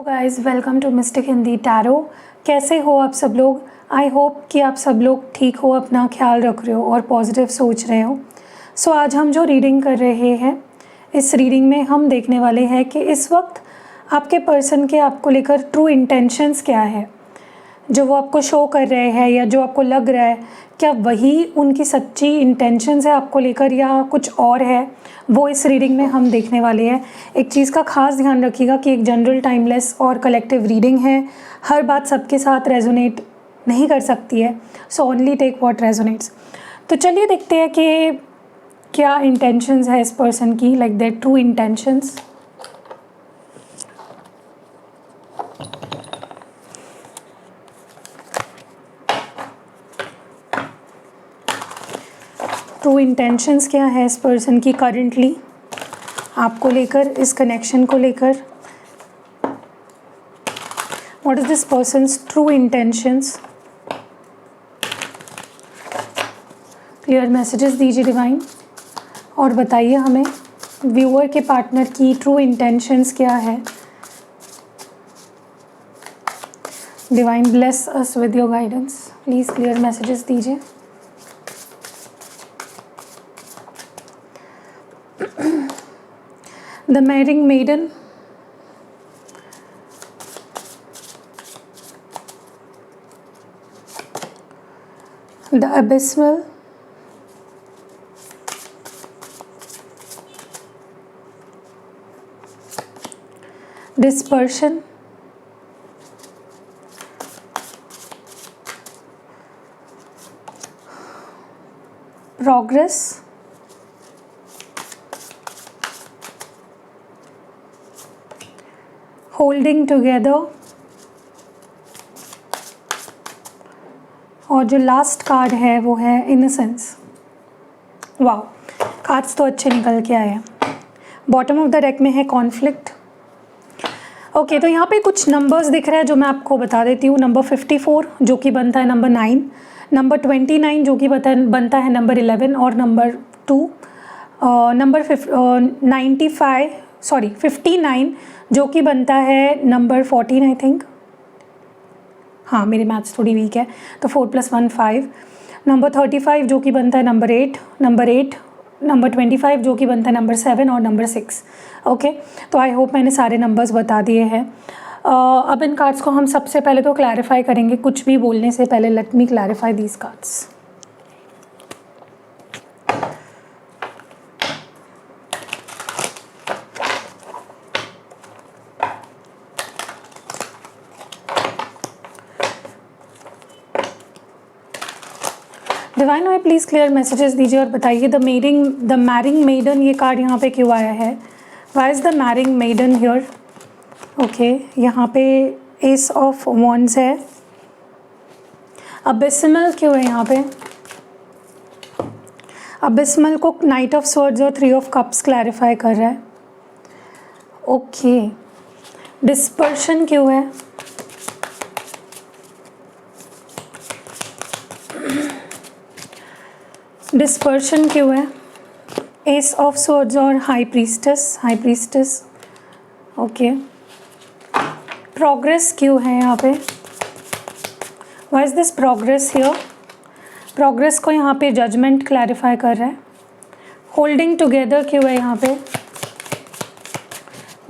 Guys, welcome to mystic Hindi tarot. कैसे हो आप सब लोग? आई होप कि आप सब लोग ठीक हो, अपना ख्याल रख रहे हो और पॉजिटिव सोच रहे हो। सो आज हम जो रीडिंग कर रहे हैं, इस रीडिंग में हम देखने वाले हैं कि इस वक्त आपके पर्सन के आपको लेकर ट्रू इंटेंशंस क्या है, जो वो आपको शो कर रहे हैं या जो आपको लग रहा है, क्या वही उनकी सच्ची इंटेंशंस है आपको लेकर या कुछ और है, वो इस रीडिंग में हम देखने वाले हैं। एक चीज़ का खास ध्यान रखिएगा कि एक जनरल, टाइमलेस और कलेक्टिव रीडिंग है। हर बात सबके साथ रेजोनेट नहीं कर सकती है, so only take what resonates. तो चलिए देखते हैं कि क्या इंटेंशंस है इस पर्सन की, like their true intentions. True intentions क्या है इस पर्सन की करंटली आपको लेकर, इस कनेक्शन को लेकर। What is this persons true intentions? Clear messages दीजिए डिवाइन और बताइए हमें व्यूअर के पार्टनर की ट्रू इंटेंशंस क्या है। Divine bless us with your guidance, please clear messages दीजिए। The marrying maiden, the abysmal, dispersion, progress, holding together, और जो लास्ट कार्ड है वो है इनोसेंस। वाह, कार्ड्स तो अच्छे निकल के आए हैं। बॉटम ऑफ द डेक में है कॉन्फ्लिक्ट। ओके, तो यहाँ पे कुछ नंबर्स दिख रहे हैं जो मैं आपको बता देती हूँ। नंबर 54 जो कि बनता है नंबर 9, नंबर 29 जो कि बनता है नंबर 11 और नंबर 2, नंबर 59 जो कि बनता है नंबर 14 आई थिंक। हाँ, मेरी मैथ्स थोड़ी वीक है, तो 4 + 1 5। नंबर 35 जो कि बनता है नंबर 8, नंबर 25 जो कि बनता है नंबर 7 और नंबर 6। ओके, तो आई होप मैंने सारे नंबर्स बता दिए हैं। अब इन कार्ड्स को हम सबसे पहले तो क्लैरिफाई करेंगे। कुछ भी बोलने से पहले let me clarify these cards. Divine why please clear messages दीजिए और बताइए द मैरिंग मेडन, ये कार्ड यहाँ पे क्यों आया है? Why is the marrying maiden here? Okay, यहाँ पे एस ऑफ वॉन्ड्स है। अबिस्मल क्यों है यहाँ पे? अबिस्मल को नाइट ऑफ स्वॉर्ड्स और 3 ऑफ कप्स क्लैरिफाई कर रहा है। ओके, डिस्पर्शन क्यों है? डिस्पर्शन क्यों है? एस ऑफ स्वॉर्ड्स और हाई प्रीस्टेस। ओके, प्रोग्रेस क्यों है यहाँ पे? Why is this progress here? Progress को यहाँ पे जजमेंट क्लैरिफाई कर रहा है। होल्डिंग टुगेदर क्यों है यहाँ पे?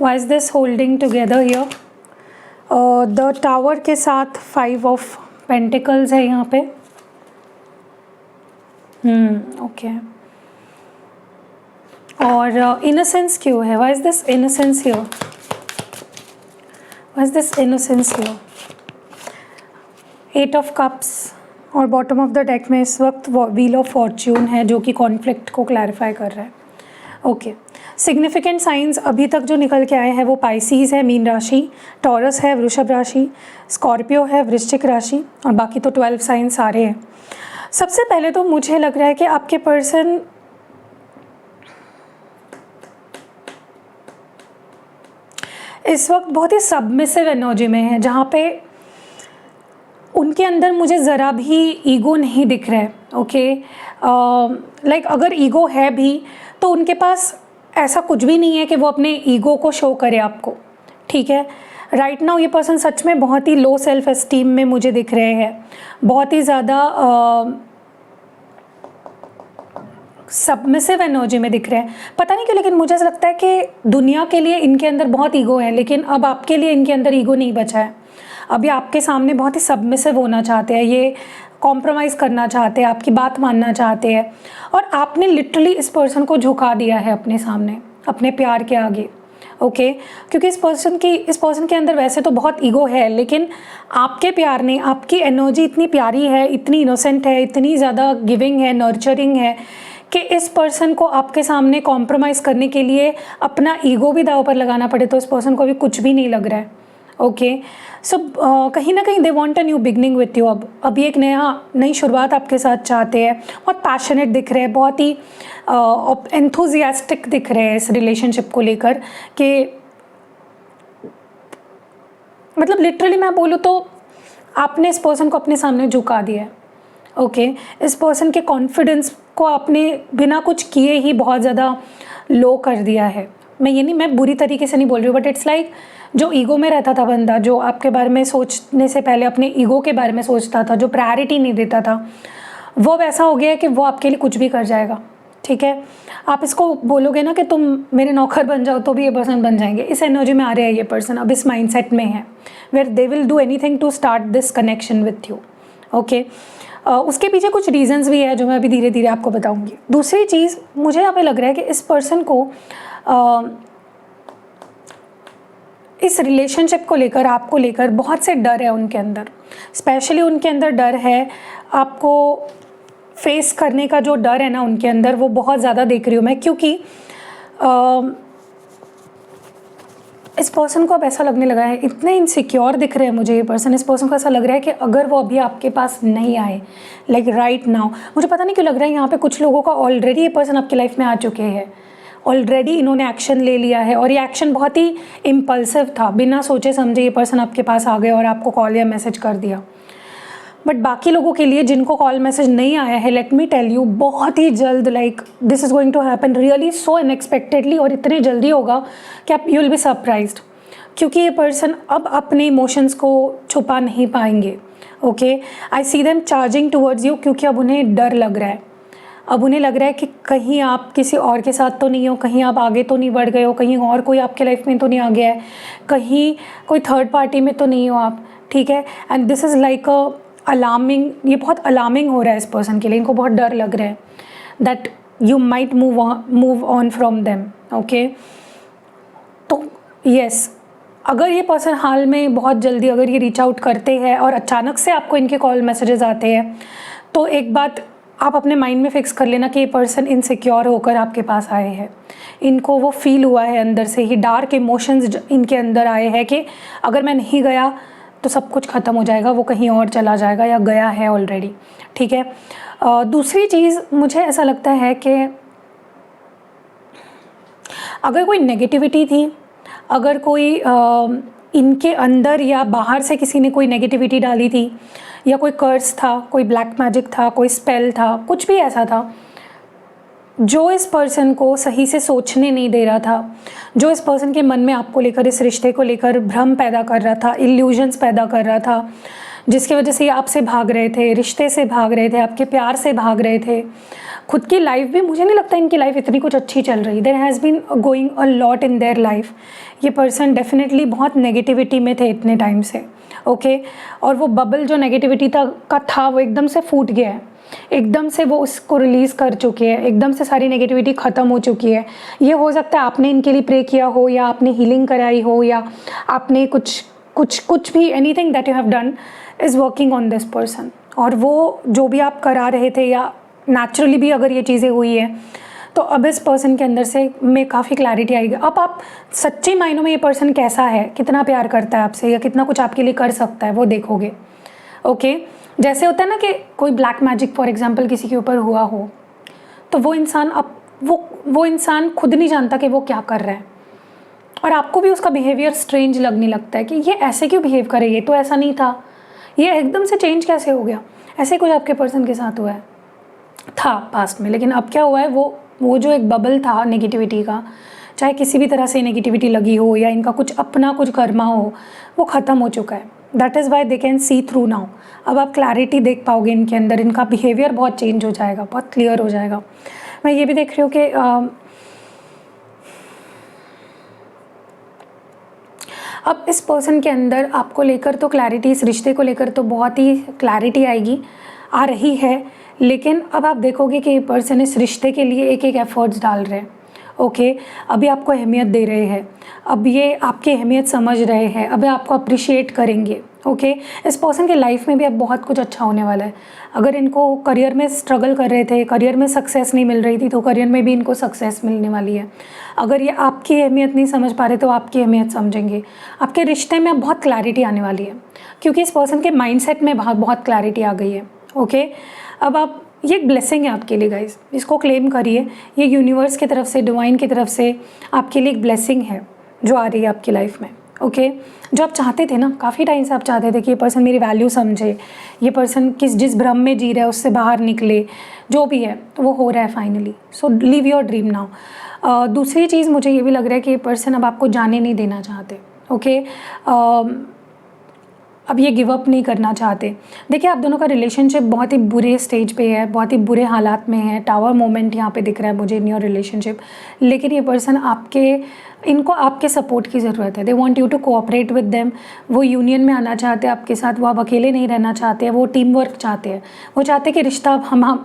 Why is this holding together here? The tower के साथ 5 ऑफ पेंटिकल्स है यहाँ पे। ओके, और इनोसेंस क्यों है? Why is this innocence here? Why is this innocence here? 8 of cups और बॉटम ऑफ द डेक में इस वक्त व्हील ऑफ फॉर्च्यून है जो कि कॉन्फ्लिक्ट को क्लैरिफाई कर रहा है। ओके, सिग्निफिकेंट साइंस अभी तक जो निकल के आए हैं वो पाइसीज है, मीन राशि, टॉरस है, वृषभ राशि, स्कॉर्पियो है, वृश्चिक राशि, और बाकी तो 12 साइंस सारे हैं। सबसे पहले तो मुझे लग रहा है कि आपके पर्सन इस वक्त बहुत ही सबमिसिव एनर्जी में है, जहाँ पे उनके अंदर मुझे ज़रा भी ईगो नहीं दिख रहा है। ओके, लाइक अगर ईगो है भी तो उनके पास ऐसा कुछ भी नहीं है कि वो अपने ईगो को शो करे आपको, ठीक है। राइट नाउ ये पर्सन सच में बहुत ही लो सेल्फ एस्टीम में मुझे दिख रहे हैं, बहुत ही ज़्यादा सबमिसिव एनर्जी में दिख रहे हैं। पता नहीं क्यों, लेकिन मुझे ऐसा लगता है कि दुनिया के लिए इनके अंदर बहुत ईगो है, लेकिन अब आपके लिए इनके अंदर ईगो नहीं बचा है। अब ये आपके सामने बहुत ही सबमिसिव होना चाहते हैं, ये कॉम्प्रोमाइज़ करना चाहते हैं, आपकी बात मानना चाहते हैं, और आपने लिटरली इस पर्सन को झुका दिया है अपने सामने, अपने प्यार के आगे। ओके क्योंकि इस पर्सन के अंदर वैसे तो बहुत ईगो है, लेकिन आपके प्यार ने, आपकी एनर्जी इतनी प्यारी है, इतनी इनोसेंट है, इतनी ज़्यादा गिविंग है, नर्चरिंग है कि इस पर्सन को आपके सामने कॉम्प्रोमाइज़ करने के लिए अपना ईगो भी दांव पर लगाना पड़े तो इस पर्सन को भी कुछ भी नहीं लग रहा है। ओके सो कहीं ना कहीं they want a new beginning with you. अब ये एक नई शुरुआत आपके साथ चाहते हैं। बहुत पैशनेट दिख रहे हैं, बहुत ही एंथुजियास्टिक दिख रहे हैं इस रिलेशनशिप को लेकर कि मतलब लिटरली मैं बोलूँ तो आपने इस पर्सन को अपने सामने झुका दिया है। ओके इस पर्सन के कॉन्फिडेंस को आपने बिना कुछ किए ही बहुत ज़्यादा लो कर दिया है। मैं बुरी तरीके से नहीं बोल रही हूँ, बट इट्स लाइक जो ईगो में रहता था बंदा, जो आपके बारे में सोचने से पहले अपने ईगो के बारे में सोचता था, जो प्रायोरिटी नहीं देता था, वो वैसा हो गया है कि वो आपके लिए कुछ भी कर जाएगा। ठीक है, आप इसको बोलोगे ना कि तुम मेरे नौकर बन जाओ तो भी ये पर्सन बन जाएंगे। इस एनर्जी में आ रहे हैं ये पर्सन, अब इस माइंडसेट में है where they will do anything to start this connection with you. Okay उसके पीछे कुछ रीजंस भी है जो मैं अभी धीरे धीरे आपको बताऊंगी। दूसरी चीज़ मुझे यहाँ पे लग रहा है कि इस पर्सन को इस रिलेशनशिप को लेकर, आपको लेकर बहुत से डर है उनके अंदर। स्पेशली उनके अंदर डर है, आपको फेस करने का जो डर है ना उनके अंदर, वो बहुत ज़्यादा देख रही हूँ मैं। क्योंकि इस पर्सन को अब ऐसा लगने लगा है, इतने इनसिक्योर दिख रहे हैं मुझे ये पर्सन। इस पर्सन को ऐसा लग रहा है कि अगर वो अभी आपके पास नहीं आए, लाइक राइट नाउ, मुझे पता नहीं क्यों लग रहा है यहाँ पे कुछ लोगों का ऑलरेडी ये पर्सन आपकी लाइफ में आ चुके हैं, ऑलरेडी इन्होंने एक्शन ले लिया है, और ये एक्शन बहुत ही इम्पल्सिव था। बिना सोचे समझे ये पर्सन आपके पास आ गए और आपको कॉल या मैसेज कर दिया। बट बाकी लोगों के लिए जिनको कॉल मैसेज नहीं आया है, लेट मी टेल यू, बहुत ही जल्द, like this is going to happen really so unexpectedly, और इतनी जल्दी होगा कि आप यू विल बी सरप्राइज्ड। क्योंकि ये पर्सन अब अपने इमोशंस को छुपा नहीं पाएंगे। Okay I see them charging towards you, क्योंकि अब उन्हें डर लग रहा है। अब उन्हें लग रहा है कि कहीं आप किसी और के साथ तो नहीं हो, कहीं आप आगे तो नहीं बढ़ गए हो, कहीं और कोई आपके लाइफ में तो नहीं आ गया है, कहीं कोई थर्ड पार्टी में तो नहीं हो आप। ठीक है, and this is like a alarming, ये बहुत अलार्मिंग हो रहा है इस पर्सन के लिए। इनको बहुत डर लग रहा है that you might move on from them. Okay तो यस, अगर ये पर्सन हाल में बहुत जल्दी अगर ये रीच आउट करते हैं और अचानक से आपको इनके कॉल मैसेजेस आते हैं, तो एक बात आप अपने माइंड में फिक्स कर लेना कि ये पर्सन इनसिक्योर होकर आपके पास आए हैं। इनको वो फील हुआ है अंदर से ही, डार्क इमोशंस इनके अंदर आए हैं कि अगर मैं नहीं गया तो सब कुछ ख़त्म हो जाएगा, वो कहीं और चला जाएगा या गया है ऑलरेडी। ठीक है, दूसरी चीज़ मुझे ऐसा लगता है कि अगर कोई नेगेटिविटी थी, अगर कोई इनके अंदर या बाहर से किसी ने कोई नेगेटिविटी डाली थी, या कोई कर्स था, कोई ब्लैक मैजिक था, कोई स्पेल था, कुछ भी ऐसा था जो इस पर्सन को सही से सोचने नहीं दे रहा था, जो इस पर्सन के मन में आपको लेकर, इस रिश्ते को लेकर भ्रम पैदा कर रहा था, इल्यूजन्स पैदा कर रहा था, जिसकी वजह से ये आपसे भाग रहे थे, रिश्ते से भाग रहे थे, आपके प्यार से भाग रहे थे। खुद की लाइफ भी मुझे नहीं लगता इनकी लाइफ इतनी कुछ अच्छी चल रही। There has been going a lot in their life. ये पर्सन डेफिनेटली बहुत नेगेटिविटी में थे इतने टाइम से। ओके और वो बबल जो नेगेटिविटी का था वो एकदम से फूट गया है, एकदम से वो उसको रिलीज़ कर चुके हैं, एकदम से सारी नेगेटिविटी ख़त्म हो चुकी है। ये हो सकता है आपने इनके लिए प्रे किया हो, या आपने हीलिंग कराई हो, या आपने कुछ भी anything that you have done is working on this person. और वो जो भी आप करा रहे थे, या नेचुरली भी अगर ये चीज़ें हुई है, तो अब इस पर्सन के अंदर से में काफ़ी क्लैरिटी आएगी। अब आप सच्चे मायनों में ये पर्सन कैसा है, कितना प्यार करता है आपसे, या कितना कुछ आपके लिए कर सकता है, वो देखोगे। ओके जैसे होता है ना कि कोई ब्लैक मैजिक फॉर एग्जांपल किसी के ऊपर हुआ हो, तो वो इंसान अब वो इंसान खुद नहीं जानता कि वो क्या कर रहा है, और आपको भी उसका बिहेवियर स्ट्रेंज लगने लगता है कि ये ऐसे क्यों बिहेव करे, ये तो ऐसा नहीं था, ये एकदम से चेंज कैसे हो गया। ऐसे कुछ आपके पर्सन के साथ हुआ है, था पास्ट में, लेकिन अब क्या हुआ है, वो जो एक बबल था नेगेटिविटी का, चाहे किसी भी तरह से नेगेटिविटी लगी हो या इनका कुछ अपना कुछ कर्मा हो, वो ख़त्म हो चुका है। That is why they can see through now. अब आप क्लैरिटी देख पाओगे इनके अंदर, इनका बिहेवियर बहुत चेंज हो जाएगा, बहुत क्लियर हो जाएगा। मैं ये भी देख रही हूँ कि अब इस पर्सन के अंदर आपको लेकर तो क्लैरिटी, इस रिश्ते को लेकर तो बहुत ही क्लैरिटी आएगी, आ रही है, लेकिन अब आप देखोगे कि ये पर्सन इस रिश्ते के लिए एक एक एफर्ट्स डाल रहे हैं। ओके, अभी आपको अहमियत दे रहे हैं, अब ये आपकी अहमियत समझ रहे हैं, अब आपको अप्रिशिएट करेंगे। ओके, इस पर्सन के लाइफ में भी अब बहुत कुछ अच्छा होने वाला है। अगर इनको करियर में स्ट्रगल कर रहे थे, करियर में सक्सेस नहीं मिल रही थी, तो करियर में भी इनको सक्सेस मिलने वाली है। अगर ये आपकी अहमियत नहीं समझ पा रहे तो आपकी अहमियत समझेंगे। आपके रिश्ते में अब बहुत क्लैरिटी आने वाली है, क्योंकि इस पर्सन के माइंडसेट में बहुत क्लैरिटी आ गई है। ओके, अब आप, ये एक ब्लेसिंग है आपके लिए गाइस, इसको क्लेम करिए। ये यूनिवर्स की तरफ से, डिवाइन की तरफ से आपके लिए एक ब्लेसिंग है जो आ रही है आपकी लाइफ में। ओके, जो आप चाहते थे ना, काफ़ी टाइम से आप चाहते थे कि ये पर्सन मेरी वैल्यू समझे, ये पर्सन जिस भ्रम में जी रहा है उससे बाहर निकले, जो भी है वो हो रहा है finally. So live your dream now. दूसरी चीज़ मुझे ये भी लग रहा है कि ये पर्सन अब आपको जाने नहीं देना चाहते। ओके, अब ये गिव अप नहीं करना चाहते। देखिए, आप दोनों का रिलेशनशिप बहुत ही बुरे स्टेज पे है, बहुत ही बुरे हालात में है। टावर मोमेंट यहाँ पे दिख रहा है मुझे इन योर रिलेशनशिप। लेकिन ये पर्सन इनको आपके सपोर्ट की ज़रूरत है। They want you to cooperate with them. वो यूनियन में आना चाहते हैं आपके साथ, वो आप अकेले नहीं रहना चाहते हैं, वो टीम वर्क चाहते हैं। वो चाहते हैं कि रिश्ता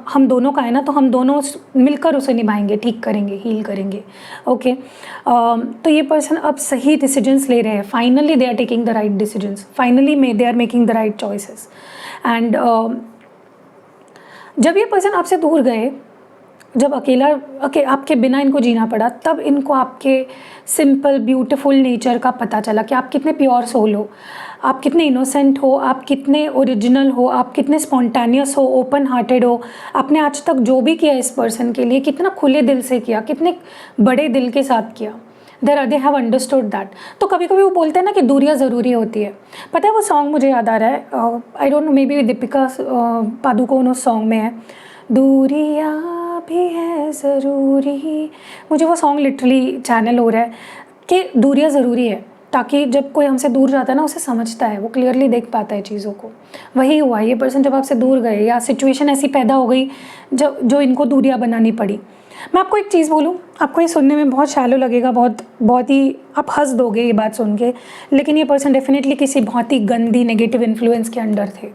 हम दोनों का है ना, तो हम दोनों मिलकर उसे निभाएंगे, ठीक करेंगे, हील करेंगे। ओके, तो ये पर्सन अब सही डिसीजंस ले रहे हैं। Finally they are taking the right decisions, finally they are making the right choices. And जब ये पर्सन आपसे दूर गए, जब आपके बिना इनको जीना पड़ा, तब इनको आपके सिंपल ब्यूटीफुल नेचर का पता चला कि आप कितने प्योर सोल हो, आप कितने इनोसेंट हो, आप कितने ओरिजिनल हो, आप कितने स्पॉन्टेनियस हो, ओपन हार्टेड हो। आपने आज तक जो भी किया इस पर्सन के लिए, कितना खुले दिल से किया, कितने बड़े दिल के साथ किया। They have understood that. तो कभी कभी वो बोलते हैं ना कि दूरियाँ ज़रूरी होती है। पता है, वो सॉन्ग मुझे याद आ रहा है, I don't know, may be Deepika Padukone उस सॉन्ग में है, दूरियाँ भी है ज़रूरी। मुझे वो सॉन्ग लिटरली चैनल हो रहा है कि दूरियाँ ज़रूरी है, ताकि जब कोई हमसे दूर जाता है ना, उसे समझता है, वो क्लियरली देख पाता है चीज़ों को। वही हुआ, ये पर्सन जब आपसे दूर गए या सिचुएशन ऐसी पैदा हो गई जो इनको दूरियाँ बनानी पड़ी। मैं आपको एक चीज़ बोलूँ, आपको ये सुनने में बहुत शैलो लगेगा, बहुत ही आप हंस दोगे ये बात सुन के, लेकिन ये पर्सन डेफिनेटली किसी बहुत ही गंदी नेगेटिव इन्फ्लुएंस के अंडर थे।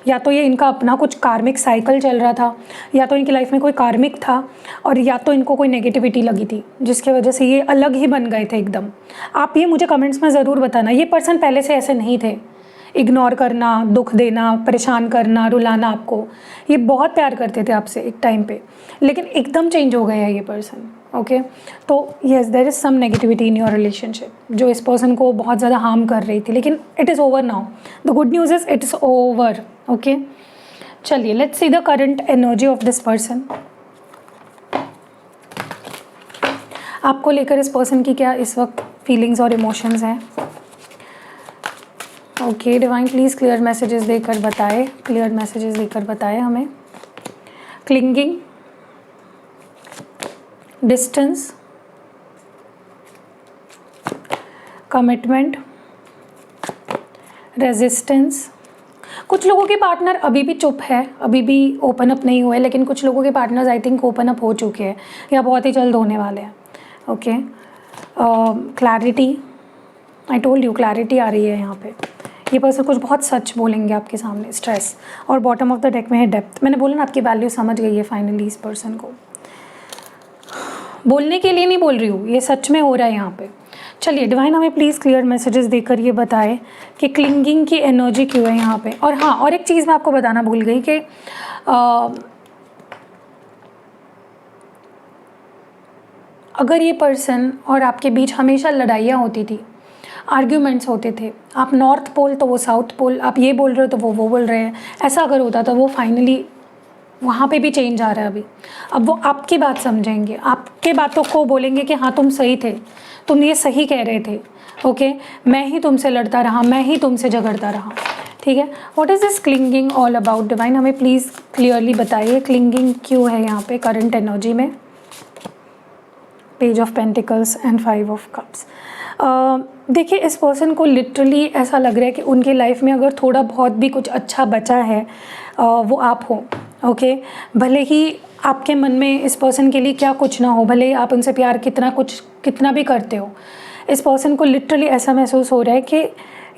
या तो ये इनका अपना कुछ कार्मिक साइकिल चल रहा था, या तो इनकी लाइफ में कोई कार्मिक था, और या तो इनको कोई नेगेटिविटी लगी थी जिसकी वजह से ये अलग ही बन गए थे एकदम। आप ये मुझे कमेंट्स में ज़रूर बताना, ये पर्सन पहले से ऐसे नहीं थे। इग्नोर करना, दुख देना, परेशान करना, रुलाना आपको, ये बहुत प्यार करते थे आपसे एक टाइम पे, लेकिन एकदम चेंज हो गया है ये पर्सन। ओके, तो yes, there is some negativity in your relationship जो इस पर्सन को बहुत ज़्यादा हार्म कर रही थी, लेकिन it is over now. The good news is it is over. Okay, चलिए let's see the current energy of this person. आपको लेकर इस पर्सन की क्या इस वक्त फीलिंग्स और इमोशंस हैं। Okay, divine please clear messages देकर बताए, क्लियर मैसेजेस देकर बताए हमें। Clinging, distance, commitment, resistance. कुछ लोगों के पार्टनर अभी भी चुप है, अभी भी ओपन अप नहीं हुए, लेकिन कुछ लोगों के partners I think open up हो चुके हैं या बहुत ही जल्द होने वाले हैं। Okay, clarity, I told you clarity आ रही है यहाँ पे। ये पर्सन कुछ बहुत सच बोलेंगे आपके सामने। स्ट्रेस, और बॉटम ऑफ द डेक में है डेप्थ। मैंने बोला ना, आपकी वैल्यू समझ गई है फाइनली इस पर्सन को। बोलने के लिए नहीं बोल रही हूँ, ये सच में हो रहा है यहाँ पे। चलिए डिवाइन हमें प्लीज़ क्लियर मैसेजेस देकर ये बताए कि क्लिंगिंग की एनर्जी क्यों है यहाँ पे। और हाँ, और एक चीज़ मैं आपको बताना भूल गई कि अगर ये पर्सन और आपके बीच हमेशा लड़ाइयाँ होती थी, आर्ग्यूमेंट्स होते थे, आप नॉर्थ पोल तो वो साउथ पोल, आप ये बोल रहे हो तो वो बोल रहे हैं, ऐसा अगर होता था, वो फाइनली वहाँ पे भी चेंज आ रहा है अभी। अब वो आपकी बात समझेंगे, आपके बातों को बोलेंगे कि हाँ तुम सही थे, तुम ये सही कह रहे थे। ओके, मैं ही तुमसे लड़ता रहा, मैं ही तुमसे झगड़ता रहा। ठीक है, what is this clinging all about. Divine हमें प्लीज़ क्लियरली बताइए क्लिंगिंग क्यों है यहाँ पे करंट एनर्जी में। Page of pentacles and 5 of cups. देखिए, इस पर्सन को लिटरली ऐसा लग रहा है कि उनकी लाइफ में अगर थोड़ा बहुत भी कुछ अच्छा बचा है वो आप हो। ओके, भले ही आपके मन में इस पर्सन के लिए क्या कुछ ना हो, भले ही आप उनसे प्यार कितना भी करते हो, इस पर्सन को लिटरली ऐसा महसूस हो रहा है कि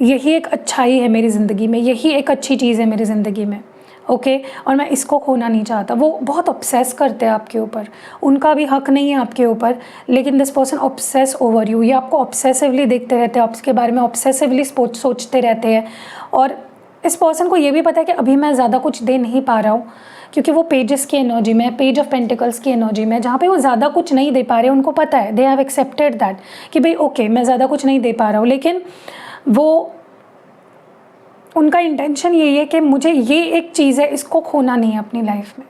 यही एक अच्छाई है मेरी ज़िंदगी में, यही एक अच्छी चीज़ है मेरी ज़िंदगी में। ओके, और मैं इसको खोना नहीं चाहता। वो बहुत ऑब्सेस करते हैं आपके ऊपर, उनका भी हक नहीं है आपके ऊपर, लेकिन this person obsess over you. ये आपको ऑब्सेसिवली देखते रहते हैं, आपके बारे में ऑब्सेसिवली सोचते रहते हैं। और इस पर्सन को ये भी पता है कि अभी मैं ज़्यादा कुछ दे नहीं पा रहा हूँ, क्योंकि वो पेजेस की एनर्जी में, पेज ऑफ पेंटिकल्स की एनर्जी में, जहाँ पे वो ज़्यादा कुछ नहीं दे पा रहे, उनको पता है, दे हैव एक्सेप्टेड दैट कि भाई ओके मैं ज़्यादा कुछ नहीं दे पा रहा हूँ, लेकिन वो उनका इंटेंशन यही है कि मुझे ये एक चीज़ है, इसको खोना नहीं है अपनी लाइफ में,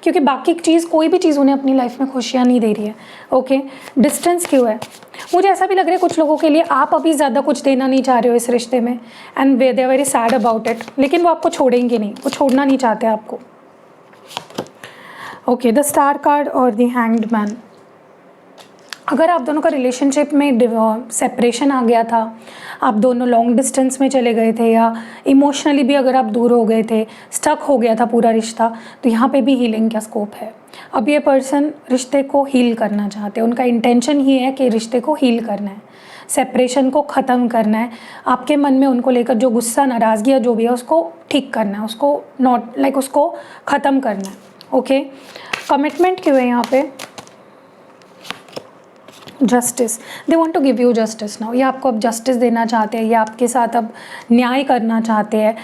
क्योंकि बाकी चीज़, कोई भी चीज़ उन्हें अपनी लाइफ में खुशियाँ नहीं दे रही है। ओके, डिस्टेंस क्यों है? मुझे ऐसा भी लग रहा है कुछ लोगों के लिए आप अभी ज़्यादा कुछ देना नहीं चाह रहे हो इस रिश्ते में, and they are very sad about it, लेकिन वो आपको छोड़ेंगे नहीं, वो छोड़ना नहीं चाहते आपको। ओके, द स्टार कार्ड और द हैंग्ड मैन। अगर आप दोनों का रिलेशनशिप में सेपरेशन आ गया था, आप दोनों लॉन्ग डिस्टेंस में चले गए थे, या इमोशनली भी अगर आप दूर हो गए थे, स्टक हो गया था पूरा रिश्ता, तो यहाँ पे भी हीलिंग का स्कोप है। अब ये पर्सन रिश्ते को हील करना चाहते हैं, उनका इंटेंशन ही है कि रिश्ते को हील करना है, सेपरेशन को ख़त्म करना है। आपके मन में उनको लेकर जो गुस्सा, नाराज़गी या जो भी है उसको ठीक करना है, उसको उसको ख़त्म करना है। ओके, कमिटमेंट क्यों है यहाँ पे? Justice, they want to give you justice now. ये आपको अब जस्टिस देना चाहते हैं, ये आपके साथ अब न्याय करना चाहते हैं।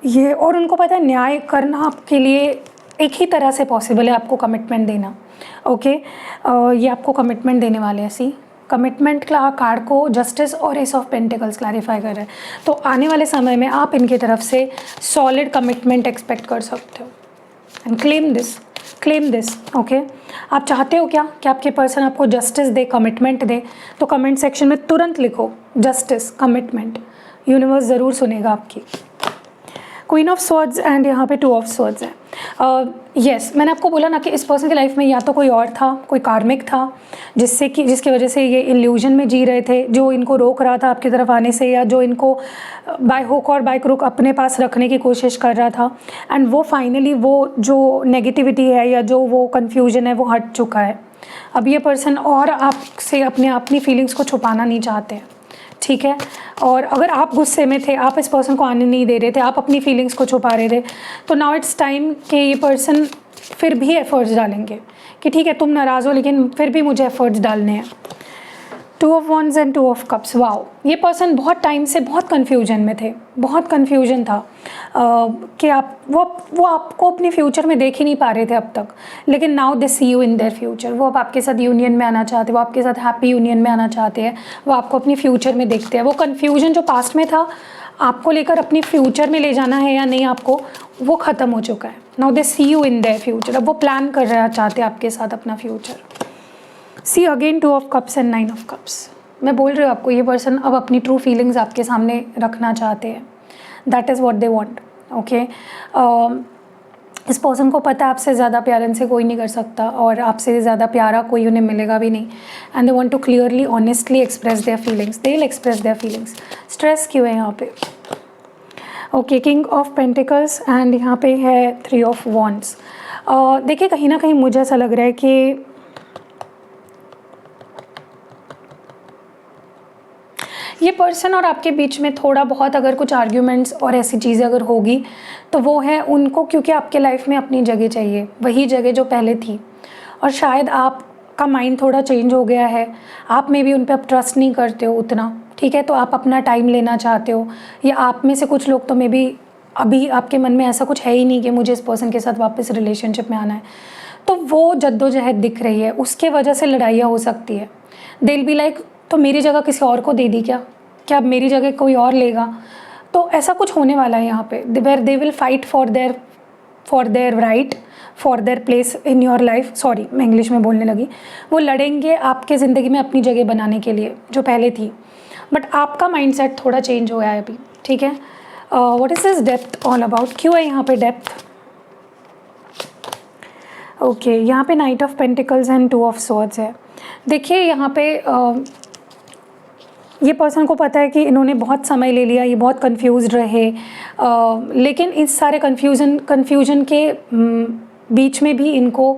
ये, और उनको पता है न्याय करना आपके लिए एक ही तरह से पॉसिबल है, आपको कमिटमेंट देना। ओके, ये आपको कमिटमेंट देने वाले हैं। सी, कमिटमेंट कार्ड को जस्टिस और एस ऑफ पेंटिकल्स क्लैरिफाई कर रहे हैं, तो आने वाले समय में आप इनकी तरफ से सॉलिड कमिटमेंट एक्सपेक्ट कर सकते हो। And claim this. ओके, आप चाहते हो क्या कि आपके पर्सन आपको जस्टिस दे, कमिटमेंट दे? तो कमेंट सेक्शन में तुरंत लिखो जस्टिस, कमिटमेंट। यूनिवर्स ज़रूर सुनेगा आपकी। क्वीन ऑफ स्वॉर्ड्स एंड यहाँ पे 2 ऑफ स्वॉर्ड्स है। यस, मैंने आपको बोला ना कि इस पर्सन की लाइफ में या तो कोई और था, कोई कार्मिक था जिसकी वजह से ये इल्यूजन में जी रहे थे, जो इनको रोक रहा था आपकी तरफ आने से, या जो इनको बाय हुक और बाय क्रुक अपने पास रखने की कोशिश कर रहा था। एंड वो फाइनली वो जो नेगेटिविटी है या जो वो कन्फ्यूजन है वो हट चुका है। अब ये पर्सन और आपसे अपनी फीलिंग्स को छुपाना नहीं चाहते हैं, ठीक है? और अगर आप गुस्से में थे, आप इस पर्सन को आने नहीं दे रहे थे, आप अपनी फीलिंग्स को छुपा रहे थे, तो नाउ इट्स टाइम कि ये पर्सन फिर भी एफर्ट्स डालेंगे कि ठीक है तुम नाराज़ हो, लेकिन फिर भी मुझे एफर्ट्स डालने हैं। 2 of wands and 2 of cups. Wow, ये पर्सन बहुत टाइम से बहुत कन्फ्यूजन में थे, बहुत कन्फ्यूजन था कि वो आपको अपने फ्यूचर में देख ही नहीं पा रहे थे अब तक, लेकिन now they see you in their future. वो अब आपके साथ यूनियन में आना चाहते हैं, वो आपके साथ हैप्पी यूनियन में आना चाहते हैं, वो आपको अपनी फ्यूचर में देखते हैं। वो कन्फ्यूजन जो पास्ट में था आपको लेकर अपनी फ्यूचर में ले जाना है या नहीं आपको, वो ख़त्म हो चुका है। Now they see you in their future. अब वो प्लान कर रहा चाहते हैं आपके साथ अपना future. See again 2 of cups and 9 of cups. मैं बोल रही हूँ आपको, ये पर्सन अब अपनी ट्रू फीलिंग्स आपके सामने रखना चाहते हैं। That is what they want. Okay, इस पर्सन को पता है आपसे ज़्यादा प्यार इनसे कोई नहीं कर सकता, और आपसे ज़्यादा प्यारा कोई उन्हें मिलेगा भी नहीं। And they want to clearly honestly express their feelings, they will express their feelings. Stress क्यों है यहाँ पे? Okay, king of pentacles and यहाँ पे है 3 ऑफ वॉन्ड्स। देखिए, कहीं ना कहीं मुझे ऐसा लग रहा है कि ये पर्सन और आपके बीच में थोड़ा बहुत अगर कुछ आर्ग्यूमेंट्स और ऐसी चीज़ें अगर होगी तो वो है उनको, क्योंकि आपके लाइफ में अपनी जगह चाहिए, वही जगह जो पहले थी, और शायद आपका माइंड थोड़ा चेंज हो गया है, आप में भी उन पर अब ट्रस्ट नहीं करते हो उतना, ठीक है? तो आप अपना टाइम लेना चाहते हो, या आप में से कुछ लोग तो मे बी अभी आपके मन में ऐसा कुछ है ही नहीं कि मुझे इस पर्सन के साथ वापस रिलेशनशिप में आना है, तो वो जद्दोजहद दिख रही है, उसके वजह से लड़ाइयाँ हो सकती है। दे विल बी लाइक, तो मेरी जगह किसी और को दे दी क्या अब मेरी जगह कोई और लेगा? तो ऐसा कुछ होने वाला है यहाँ पे, where they will fight for their right, for their place in your life. Sorry, मैं इंग्लिश में बोलने लगी। वो लड़ेंगे आपके ज़िंदगी में अपनी जगह बनाने के लिए जो पहले थी, बट आपका माइंडसेट थोड़ा चेंज हुआ है अभी, ठीक है? What is this depth all about? क्यों है यहाँ पे डेप्थ? ओके, यहाँ पे night of pentacles and 2 of swords है। देखिए यहाँ पे ये पर्सन को पता है कि इन्होंने बहुत समय ले लिया, ये बहुत कंफ्यूज्ड रहे, लेकिन इस सारे कन्फ्यूजन के बीच में भी इनको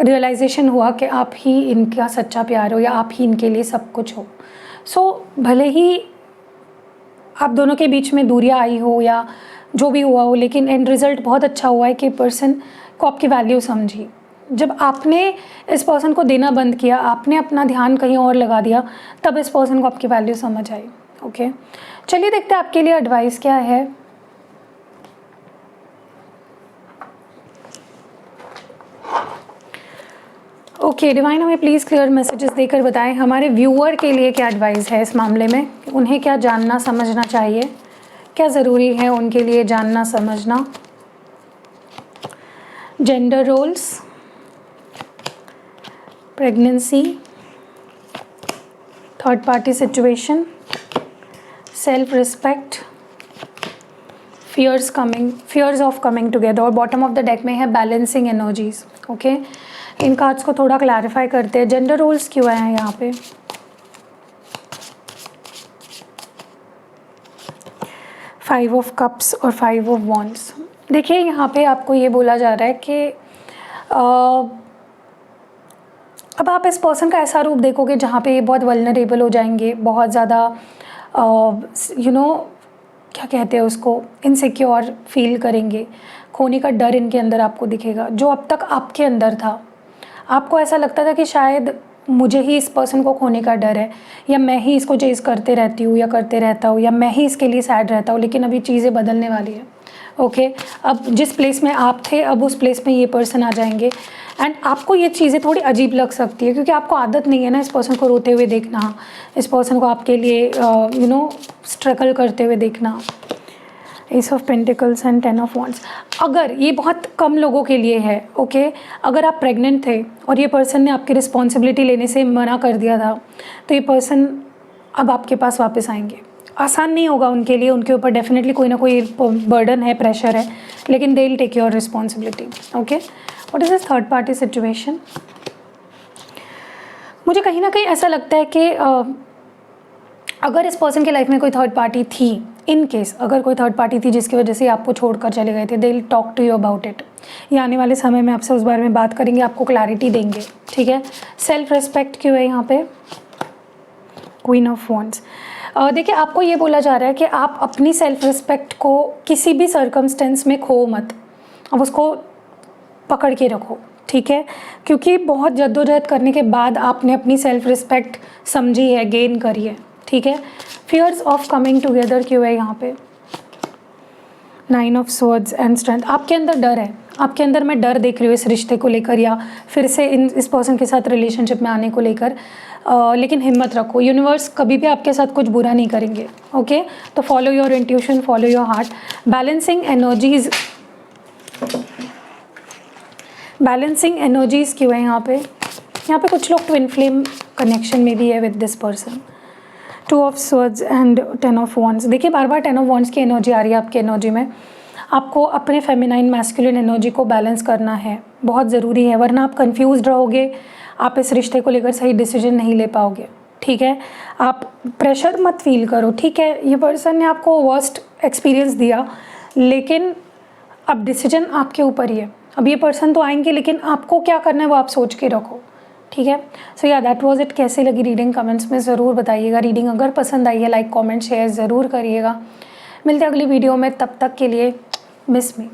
रियलाइजेशन हुआ कि आप ही इनका सच्चा प्यार हो या आप ही इनके लिए सब कुछ हो। सो भले ही आप दोनों के बीच में दूरियां आई हो या जो भी हुआ हो, लेकिन एंड रिज़ल्ट बहुत अच्छा हुआ है कि पर्सन को आपकी वैल्यू समझी। जब आपने इस पर्सन को देना बंद किया, आपने अपना ध्यान कहीं और लगा दिया, तब इस पर्सन को आपकी वैल्यू समझ आई। ओके, चलिए देखते हैं आपके लिए एडवाइस क्या है। ओके डिवाइन, हमें प्लीज़ क्लियर मैसेजेस देकर बताएं हमारे व्यूअर के लिए क्या एडवाइस है इस मामले में, उन्हें क्या जानना समझना चाहिए, क्या ज़रूरी है उनके लिए जानना समझना। Gender roles, pregnancy, third party situation, self respect, fears of coming together, और बॉटम ऑफ द डेक में है बैलेंसिंग एनर्जीज। ओके, इन कार्ड्स को थोड़ा क्लैरिफाई करते हैं। जेंडर रोल्स क्यों हैं यहाँ पे? फाइव ऑफ कप्स और फाइव ऑफ वॉन्ड्स। देखिए यहाँ पे आपको ये बोला जा रहा है कि अब आप इस पर्सन का ऐसा रूप देखोगे जहाँ पे ये बहुत वल्नरेबल हो जाएंगे, बहुत ज़्यादा क्या कहते हैं उसको, इनसिक्योर फील करेंगे, खोने का डर इनके अंदर आपको दिखेगा जो अब तक आपके अंदर था। आपको ऐसा लगता था कि शायद मुझे ही इस पर्सन को खोने का डर है, या मैं ही इसको चेज़ करते रहती हूँ या करते रहता हूँ, या मैं ही इसके लिए सैड रहता हूँ, लेकिन अभी चीज़ें बदलने वाली है। ओके, अब जिस प्लेस में आप थे अब उस प्लेस में ये पर्सन आ जाएंगे, एंड आपको ये चीज़ें थोड़ी अजीब लग सकती है क्योंकि आपको आदत नहीं है ना इस पर्सन को रोते हुए देखना, इस पर्सन को आपके लिए स्ट्रगल करते हुए देखना। S of pentacles and 10 of wands. अगर ये बहुत कम लोगों के लिए है, ओके, अगर आप प्रेग्नेंट थे और ये पर्सन ने आपकी रिस्पॉन्सिबिलिटी लेने से मना कर दिया था, तो ये पर्सन अब आपके पास वापस आएंगे। आसान नहीं होगा उनके लिए, उनके ऊपर डेफिनेटली कोई ना कोई बर्डन है, प्रेशर है, लेकिन they will take your responsibility. Okay, what is this third party situation? मुझे कहीं ना कहीं ऐसा लगता है कि अगर इस पर्सन की लाइफ में कोई थर्ड पार्टी थी, इन केस अगर कोई थर्ड पार्टी थी जिसकी वजह से आपको छोड़कर चले गए थे, they will talk to you about it. ये आने वाले समय में आपसे उस बारे में बात करेंगे, आपको क्लैरिटी देंगे। ठीक है, सेल्फ रिस्पेक्ट क्यों है यहाँ पे? Queen of wands. देखिए आपको ये बोला जा रहा है कि आप अपनी सेल्फ रिस्पेक्ट को किसी भी सर्कमस्टेंस में खो मत, अब उसको पकड़ के रखो। ठीक है, क्योंकि बहुत जद्दोजहद करने के बाद आपने अपनी सेल्फ रिस्पेक्ट समझी है, गेन करी है। ठीक है, फियर्स ऑफ कमिंग टुगेदर क्यों है यहाँ पे? 9 ऑफ स्वॉर्ड्स एंड स्ट्रेंथ। आपके अंदर डर है, आपके अंदर मैं डर देख रही हूँ इस रिश्ते को लेकर या फिर से इस पर्सन के साथ रिलेशनशिप में आने को लेकर, लेकिन हिम्मत रखो, यूनिवर्स कभी भी आपके साथ कुछ बुरा नहीं करेंगे। ओके, तो follow your intuition, follow your heart. Balancing energies क्यों है यहाँ पे? यहाँ पे कुछ लोग ट्विन फ्लेम कनेक्शन में भी है with this person. 2 of swords and 10 of wands. देखिए बार बार 10 ऑफ वॉन्ड्स की एनर्जी आ रही है आपकी एनर्जी में। आपको अपने फेमिनाइन मैस्कुलिन एनर्जी को बैलेंस करना है, बहुत ज़रूरी है, वरना आप कंफ्यूज्ड रहोगे, आप इस रिश्ते को लेकर सही डिसीजन नहीं ले पाओगे। ठीक है, आप प्रेशर मत फील करो। ठीक है, ये पर्सन ने आपको वर्स्ट एक्सपीरियंस दिया, लेकिन अब डिसीजन आपके ऊपर ही है। अब ये पर्सन तो आएंगे, लेकिन आपको क्या करना है वो आप सोच के रखो। ठीक है, सो या दैट वाज इट। कैसे लगी रीडिंग कमेंट्स में ज़रूर बताइएगा। रीडिंग अगर पसंद आई है लाइक कमेंट शेयर ज़रूर करिएगा। मिलते हैं अगली वीडियो में, तब तक के लिए मिस मी।